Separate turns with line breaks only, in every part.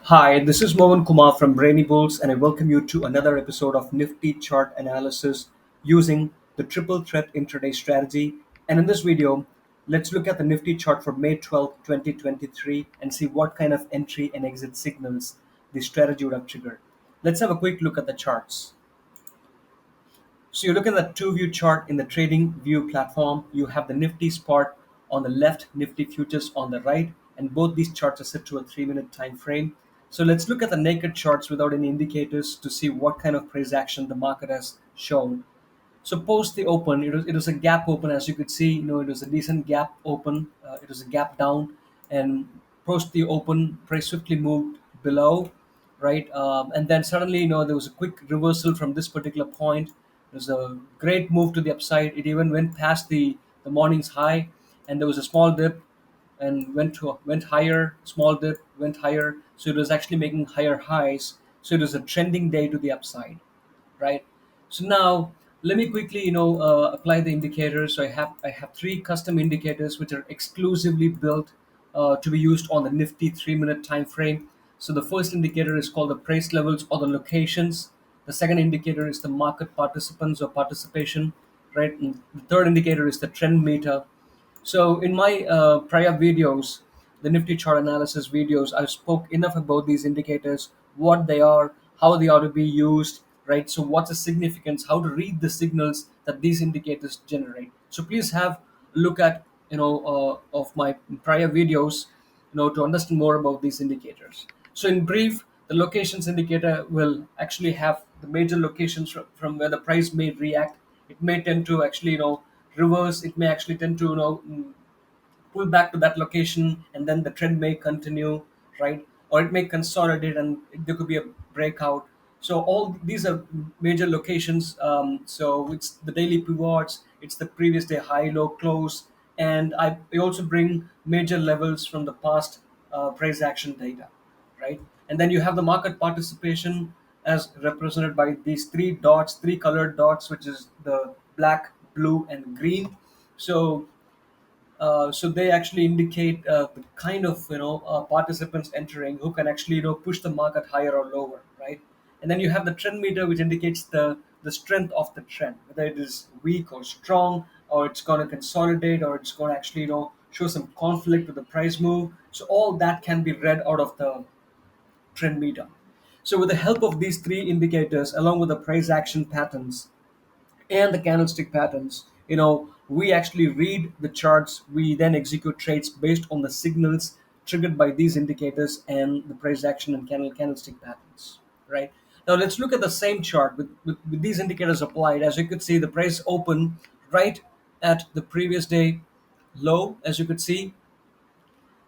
Hi, this is Mohan Kumar from Brainy Bulls, and I welcome you to another episode of Nifty chart analysis using the Triple Threat Intraday Strategy. And in this video, let's look at the Nifty chart for May 12th, 2023, and see what kind of entry and exit signals the strategy would have triggered. Let's have a quick look at the charts. So you look at the two-view chart in the trading view platform. You have the Nifty spot on the left, Nifty futures on the right, and both these charts are set to a 3-minute time frame. So let's look at the naked charts without any indicators to see what kind of price action the market has shown. So post the open, it was a gap open, as you could see. It was a decent gap open. It was a gap down, and post the open, price swiftly moved below, right? And then suddenly, there was a quick reversal from this particular point. It was a great move to the upside. It even went past the morning's high, and there was a small dip, and went higher. Small dip, went higher. So it was actually making higher highs. So it was a trending day to the upside, right? So now let me quickly, apply the indicators. So I have three custom indicators which are exclusively built to be used on the Nifty 3-minute time frame. So the first indicator is called the price levels or the locations. The second indicator is the market participants or participation, right? And the third indicator is the trend meter. So in my prior videos, the Nifty chart analysis videos, I spoke enough about these indicators, what they are, how they are to be used, right? So what's the significance, how to read the signals that these indicators generate. So please have a look at of my prior videos, to understand more about these indicators. So in brief, the locations indicator will actually have the major locations from where the price may react. It may tend to actually reverse. It may actually tend to pull back to that location, and then the trend may continue, right? Or it may consolidate and there could be a breakout. So all these are major locations. So it's the daily pivots, it's the previous day high, low, close, and I also bring major levels from the past price action data, right? And then you have the market participation as represented by these three dots, three colored dots, which is the black, blue, and green. So they actually indicate the kind of participants entering who can actually push the market higher or lower, right? And then you have the trend meter, which indicates the strength of the trend, whether it is weak or strong, or it's going to consolidate, or it's going to actually show some conflict with the price move. So all that can be read out of the trend meter. So with the help of these three indicators, along with the price action patterns and the candlestick patterns, we actually read the charts. We then execute trades based on the signals triggered by these indicators and the price action and candlestick patterns, right? Now let's look at the same chart with these indicators applied. As you could see, the price opened right at the previous day low, as you could see,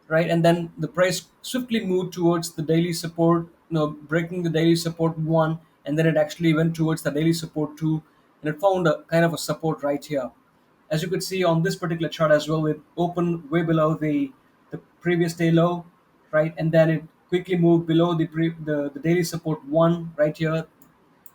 right? And then the price swiftly moved towards the daily support, breaking the daily support one, and then it actually went towards the daily support two, and it found a kind of a support right here. As you could see on this particular chart as well, it opened way below the previous day low, right? And then it quickly moved below the daily support one right here,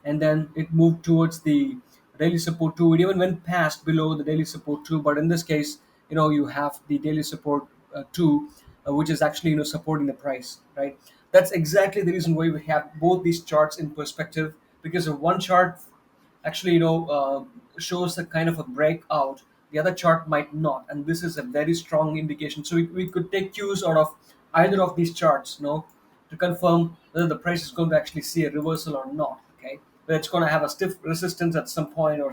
and then it moved towards the daily support 2. It even went past below the daily support 2, but in this case, you have the daily support 2, which is actually supporting the price, right? That's exactly the reason why we have both these charts in perspective, because if one chart actually shows a kind of a breakout, the other chart might not, and this is a very strong indication. So we could take cues out of either of these charts, to confirm whether the price is going to actually see a reversal or not. Okay, whether it's going to have a stiff resistance at some point, or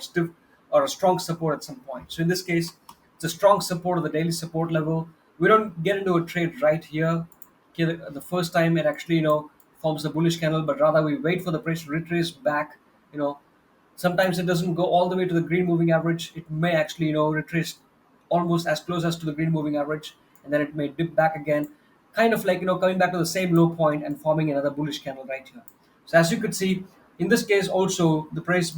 a strong support at some point. So in this case, it's a strong support of the daily support level. We don't get into a trade right here. Okay, the first time it actually forms a bullish candle, but rather we wait for the price to retrace back. You know, Sometimes it doesn't go all the way to the green moving average. It may actually retrace almost as close as to the green moving average, and then it may dip back again, kind of like coming back to the same low point and forming another bullish candle right here. So as you could see, in this case also the price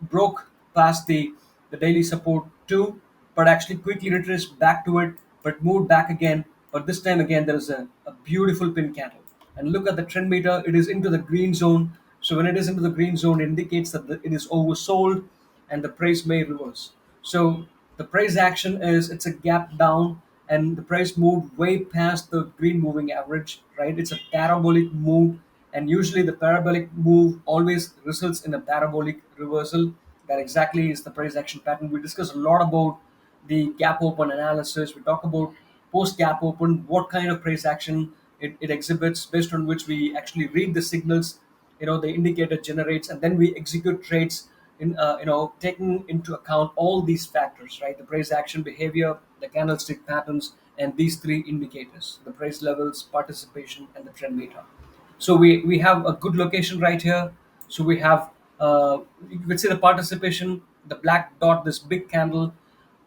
broke past the daily support too, but actually quickly retraced back to it, but moved back again. But this time again, there is a beautiful pin candle. And look at the trend meter, it is into the green zone. So when it is into the green zone, it indicates that it is oversold and the price may reverse. So the price action is it's a gap down, and the price moved way past the green moving average, right? It's a parabolic move, and usually the parabolic move always results in a parabolic reversal. That exactly is the price action pattern. We discuss a lot about the gap open analysis. We talk about post gap open, what kind of price action it exhibits, based on which we actually read the signals, the indicator generates, and then we execute trades in, taking into account all these factors, right? The price action behavior, the candlestick patterns, and these three indicators: the price levels, participation, and the trend meter. So we have a good location right here. So we have, you could see the participation, the black dot, this big candle.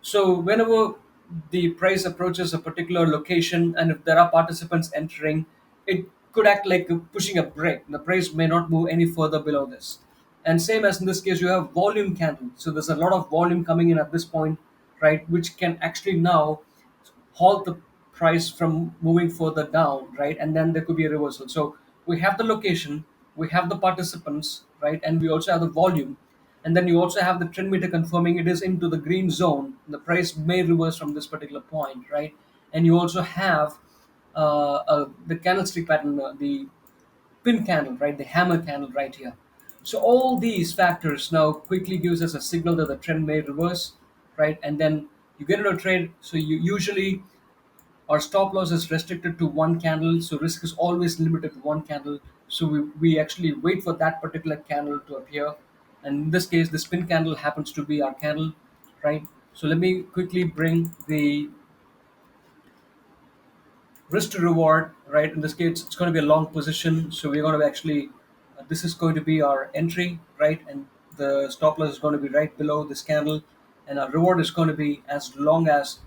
So whenever the price approaches a particular location, and if there are participants entering, it could act like pushing a brake. The price may not move any further below this. And same as in this case, you have volume candle. So there's a lot of volume coming in at this point, right? Which can actually now halt the price from moving further down, right? And then there could be a reversal. So we have the location, we have the participants, right? And we also have the volume. And then you also have the trend meter confirming it is into the green zone. The price may reverse from this particular point, right? And you also have the candlestick pattern, the pin candle, right? The hammer candle right here. So all these factors now quickly gives us a signal that the trend may reverse, right? And then you get into a trade. So you usually, our stop loss is restricted to one candle, so risk is always limited to one candle. So we actually wait for that particular candle to appear, and in this case the spin candle happens to be our candle, right? So let me quickly bring the risk to reward, right? In this case it's going to be a long position, so we're going to actually, this is going to be our entry, right? And the stop loss is going to be right below this candle, and our reward is going to be as long as,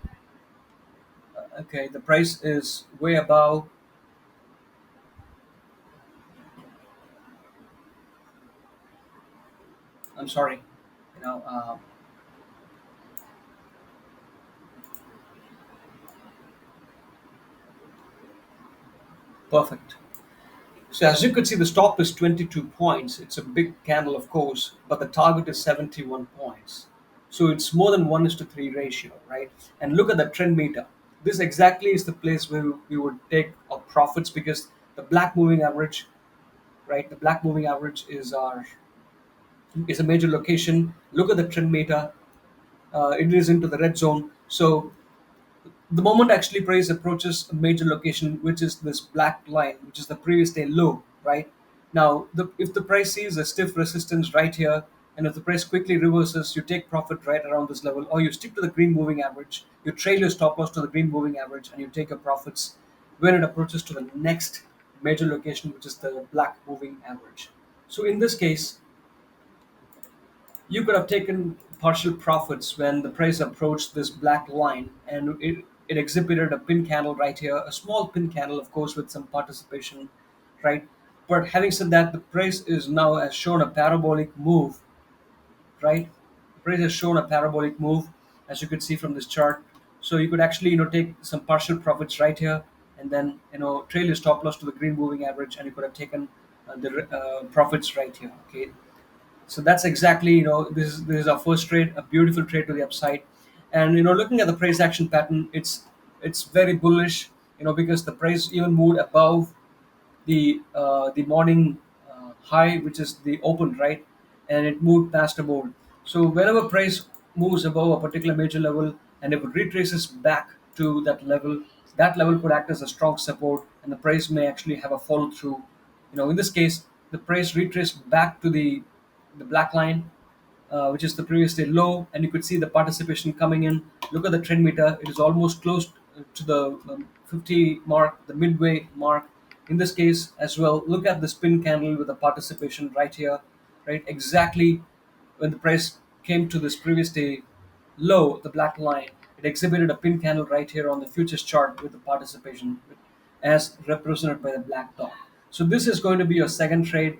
okay, the price is way above, I'm sorry, you know uh, perfect. So as you could see, the stop is 22 points. It's a big candle, of course, but the target is 71 points. So it's more than 1 is to 3 ratio, right? And look at the trend meter. This exactly is the place where we would take our profits, because the black moving average, right? The black moving average is a major location. Look at the trend meter. It is into the red zone. So the moment actually price approaches a major location, which is this black line, which is the previous day low, right? Now, if the price sees a stiff resistance right here, and if the price quickly reverses, you take profit right around this level, or you stick to the green moving average, you trail your stop loss to the green moving average, and you take your profits when it approaches to the next major location, which is the black moving average. So in this case, you could have taken partial profits when the price approached this black line, and it exhibited a pin candle right here, a small pin candle, of course, with some participation, right? But having said that, the price is now has shown a parabolic move, right? The price has shown a parabolic move, as you could see from this chart. So you could actually, take some partial profits right here, and then, trail your stop loss to the green moving average, and you could have taken the profits right here. Okay, so that's exactly, this is our first trade, a beautiful trade to the upside. And looking at the price action pattern, it's very bullish, because the price even moved above the morning high, which is the open, right? And it moved past a board. So whenever price moves above a particular major level, and if it retraces back to that level could act as a strong support, and the price may actually have a follow through. In this case, the price retraced back to the black line, which is the previous day low, and you could see the participation coming in. Look at the trend meter; it is almost close to the 50 mark, the midway mark. In this case as well, look at the spin candle with the participation right here, right? Exactly when the price came to this previous day low, the black line, it exhibited a pin candle right here on the futures chart with the participation as represented by the black dot. So this is going to be your second trade,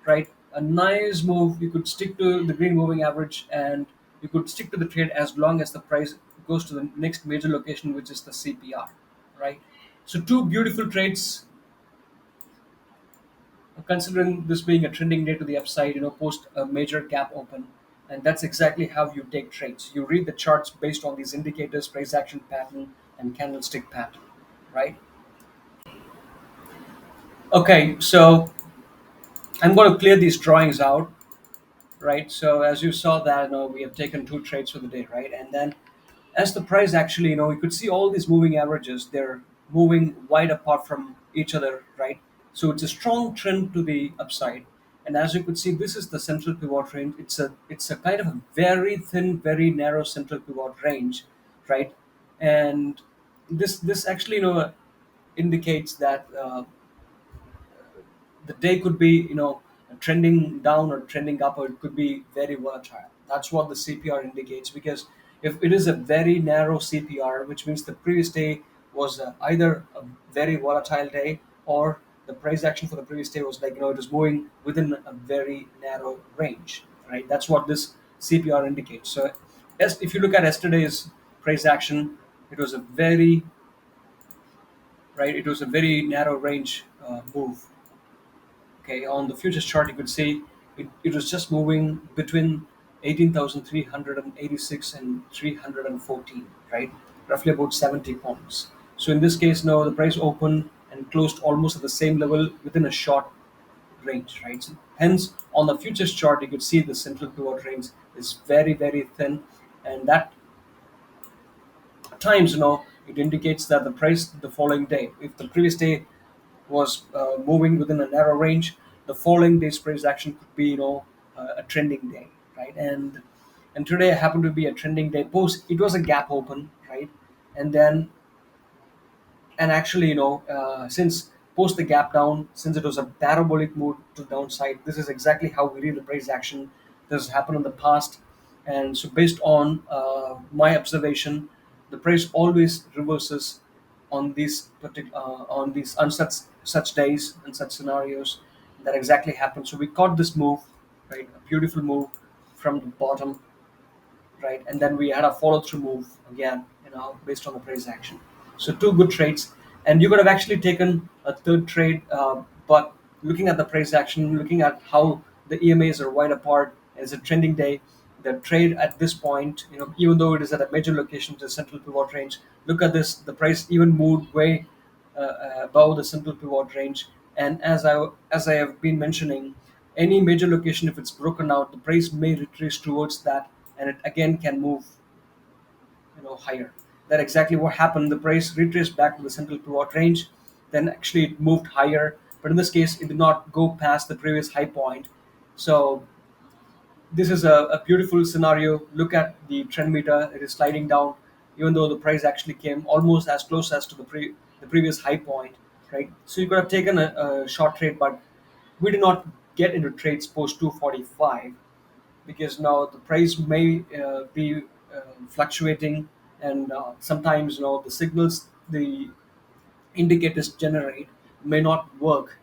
right? A nice move. You could stick to the green moving average, and you could stick to the trade as long as the price goes to the next major location, which is the CPR, right? So two beautiful trades, considering this being a trending day to the upside, post a major gap open. And that's exactly how you take trades. You read the charts based on these indicators, price action pattern, and candlestick pattern, right? Okay, so I'm going to clear these drawings out, right? So as you saw that, we have taken two trades for the day, right? And then as the price actually, you could see all these moving averages, they're moving wide apart from each other, right? So it's a strong trend to the upside. And as you could see, this is the central pivot range. It's a kind of a very thin, very narrow central pivot range, right? And this actually, indicates that the day could be trending down or trending up, or it could be very volatile. That's what the CPR indicates, because if it is a very narrow CPR, which means the previous day was either a very volatile day, or the price action for the previous day was like it was moving within a very narrow range, right? That's what this CPR indicates. So yes, if you look at yesterday's price action, it was a very it was a very narrow range move. Okay, on the futures chart, you could see it was just moving between 18,386 and 314, right? Roughly about 70 points. So in this case, now the price opened and closed almost at the same level within a short range, right? So hence, on the futures chart, you could see the central pivot range is very, very thin, and that times it indicates that the price the following day, if the previous day was moving within a narrow range, the following day's price action could be a trending day, right? And today happened to be a trending day. Post it was a gap open, right? And then and actually since post the gap down, since it was a parabolic move to downside, this is exactly how we read the price action. This has happened in the past, and so based on my observation, the price always reverses on these such days and such scenarios. That exactly happened. So we caught this move, right? A beautiful move from the bottom, right? And then we had a follow through move again, based on the price action. So two good trades, and you could have actually taken a third trade, but looking at the price action, looking at how the EMAs are wide apart, as a trending day, the trade at this point, even though it is at a major location to the central pivot range, look at this, the price even moved way above the central pivot range. And as I have been mentioning, any major location, if it's broken out, the price may retrace towards that, and it again can move higher. That exactly what happened. The price retraced back to the central pivot range, then actually it moved higher, but in this case it did not go past the previous high point. So this is a beautiful scenario. Look at the trend meter, it is sliding down, even though the price actually came almost as close as to the previous high point, right? So you could have taken a short trade, but we did not get into trades post 245, because now the price may be fluctuating, and sometimes the signals the indicators generate may not work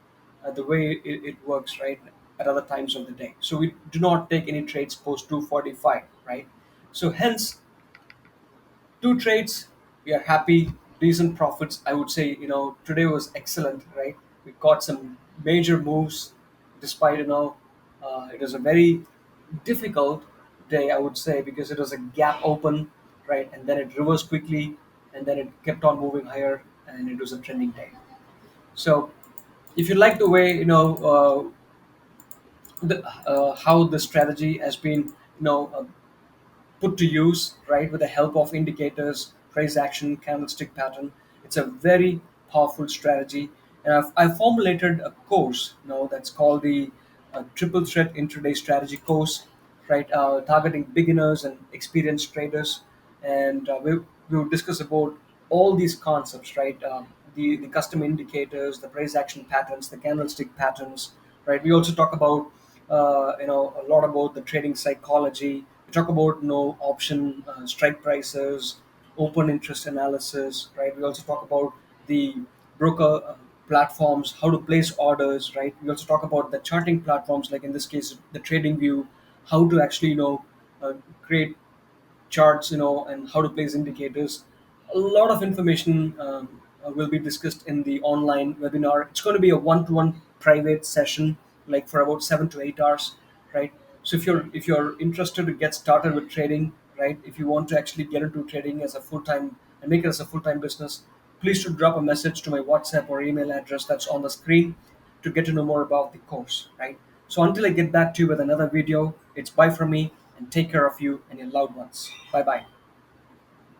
the way it works, right, at other times of the day. So we do not take any trades post 245, right? So hence, two trades, we are happy, decent profits. I would say today was excellent, right? We got some major moves, despite it was a very difficult day, I would say, because it was a gap open, right? And then it reversed quickly, and then it kept on moving higher, and it was a trending day. So if you like the way how the strategy has been put to use, right, with the help of indicators, price action, candlestick pattern. It's a very powerful strategy. And I've formulated a course, that's called the Triple Threat Intraday Strategy course, right, targeting beginners and experienced traders. And we will discuss about all these concepts, right? The custom indicators, the price action patterns, the candlestick patterns, right? We also talk about a lot about the trading psychology. We talk about option strike prices, open interest analysis, right? We also talk about the broker platforms, how to place orders, right? We also talk about the charting platforms, like in this case the trading view, how to actually create charts, and how to place indicators. A lot of information will be discussed in the online webinar. It's going to be a one-to-one private session, like for about 7 to 8 hours, right? So if you're interested to get started with trading, right? If you want to actually get into trading as a full-time and make it as a full-time business, please to drop a message to my WhatsApp or email address that's on the screen to get to know more about the course, right? So until I get back to you with another video, it's bye from me, and take care of you and your loved ones. Bye bye.